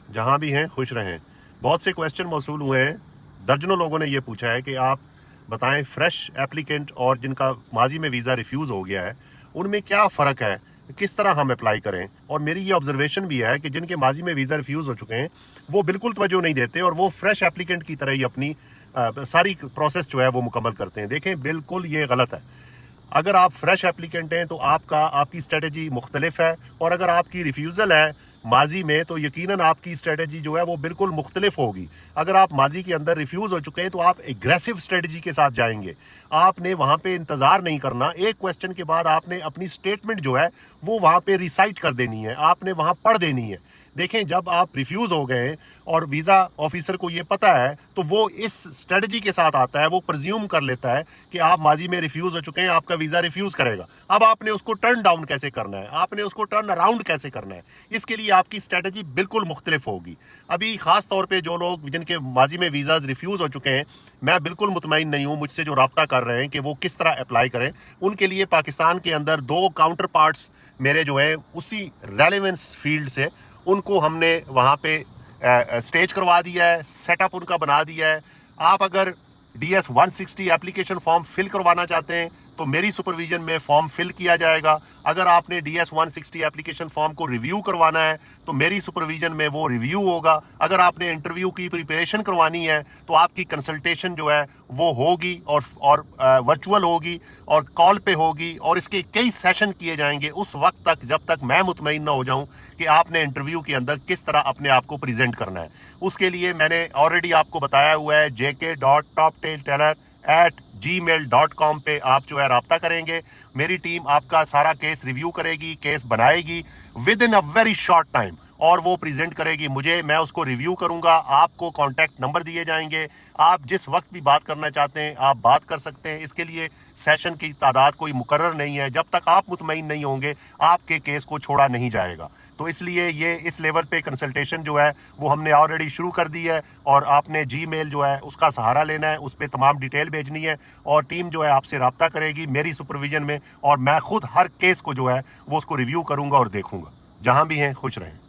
जहां भी हैं खुश रहें। बहुत से क्वेश्चन मौसूल हुए हैं, दर्जनों लोगों ने ये पूछा है कि आप बताएं फ्रेश एप्लीकेंट और जिनका माजी में वीज़ा रिफ्यूज़ हो गया है उनमें क्या फ़र्क है, किस तरह हम अप्लाई करें। और मेरी ये ऑब्जर्वेशन भी है कि जिनके माजी में वीज़ा रिफ्यूज़ हो चुके हैं वो बिल्कुल तवज्जो नहीं देते और वो फ्रेश एप्लीकेंट की तरह ही अपनी सारी प्रोसेस जो है वो मुकम्मल करते हैं। देखें, बिल्कुल ये गलत है। अगर आप फ्रेश एप्लीकेंट हैं तो आपकी स्ट्रेटजी मुख्तलिफ है, और अगर आपकी रिफ्यूज़ल है माजी में तो यकीनन आपकी स्ट्रेटजी जो है वो बिल्कुल मुख्तलिफ होगी। अगर आप माजी के अंदर रिफ्यूज़ हो चुके हैं तो आप एग्रेसिव स्ट्रेटजी के साथ जाएंगे। आपने वहाँ पे इंतज़ार नहीं करना, एक क्वेश्चन के बाद आपने अपनी स्टेटमेंट जो है वो वहाँ पे रिसाइट कर देनी है, आपने वहाँ पढ़ देनी है। देखें, जब आप रिफ्यूज़ हो गए और वीज़ा ऑफिसर को ये पता है तो वो इस स्ट्रेटजी के साथ आता है, वो प्रिज्यूम कर लेता है कि आप माजी में रिफ्यूज़ हो चुके हैं, आपका वीज़ा रिफ्यूज़ करेगा। अब आपने उसको टर्न डाउन कैसे करना है, आपने उसको टर्न अराउंड कैसे करना है, इसके लिए आपकी स्ट्रेटजी बिल्कुल मुख्तलिफ होगी। अभी खास तौर पे जो लोग जिनके माजी में वीज़ाज रिफ्यूज़ हो चुके हैं, मैं बिल्कुल मुतमईन नहीं हूँ मुझसे जो राब्ता कर रहे हैं कि वो किस तरह अप्लाई करें। उनके लिए पाकिस्तान के अंदर 2 काउंटर पार्ट्स मेरे जो है उसी रेलेवेंस फील्ड से, उनको हमने वहाँ पे स्टेज करवा दिया है, सेटअप उनका बना दिया है। आप अगर DS 160 एप्लीकेशन फॉर्म फिल करवाना चाहते हैं तो मेरी सुपरविजन में फॉर्म फिल किया जाएगा। अगर आपने DS 160 एप्लीकेशन फॉर्म को रिव्यू करवाना है तो मेरी सुपरविजन में वो रिव्यू होगा। अगर आपने इंटरव्यू की प्रिपरेशन करवानी है तो आपकी कंसल्टेशन जो है वो होगी और वर्चुअल होगी और कॉल पे होगी, और इसके कई सेशन किए जाएंगे उस वक्त तक जब तक मैं मुतमईन ना हो जाऊं कि आपने इंटरव्यू के अंदर किस तरह अपने आप को प्रेजेंट करना है। उसके लिए मैंने ऑलरेडी आपको बताया हुआ है, jk.toptailteller@gmail.com पे आप जो है राब्ता करेंगे। मेरी टीम आपका सारा केस रिव्यू करेगी, केस बनाएगी with in a very short time, और वो प्रेजेंट करेगी मुझे, मैं उसको रिव्यू करूंगा। आपको कॉन्टैक्ट नंबर दिए जाएंगे, आप जिस वक्त भी बात करना चाहते हैं आप बात कर सकते हैं। इसके लिए सेशन की तादाद कोई मुकर्रर नहीं है, जब तक आप मुतमईन नहीं होंगे आपके केस को छोड़ा नहीं जाएगा। तो इसलिए ये इस लेवल पे कंसल्टेशन जो है वो हमने ऑलरेडी शुरू कर दी है, और आपने जीमेल जो है उसका सहारा लेना है, उस पर तमाम डिटेल भेजनी है, और टीम जो है आपसे रब्ता करेगी मेरी सुपरविजन में, और मैं खुद हर केस को जो है वो उसको रिव्यू करूंगा और देखूंगा। जहां भी हैं खुश रहें।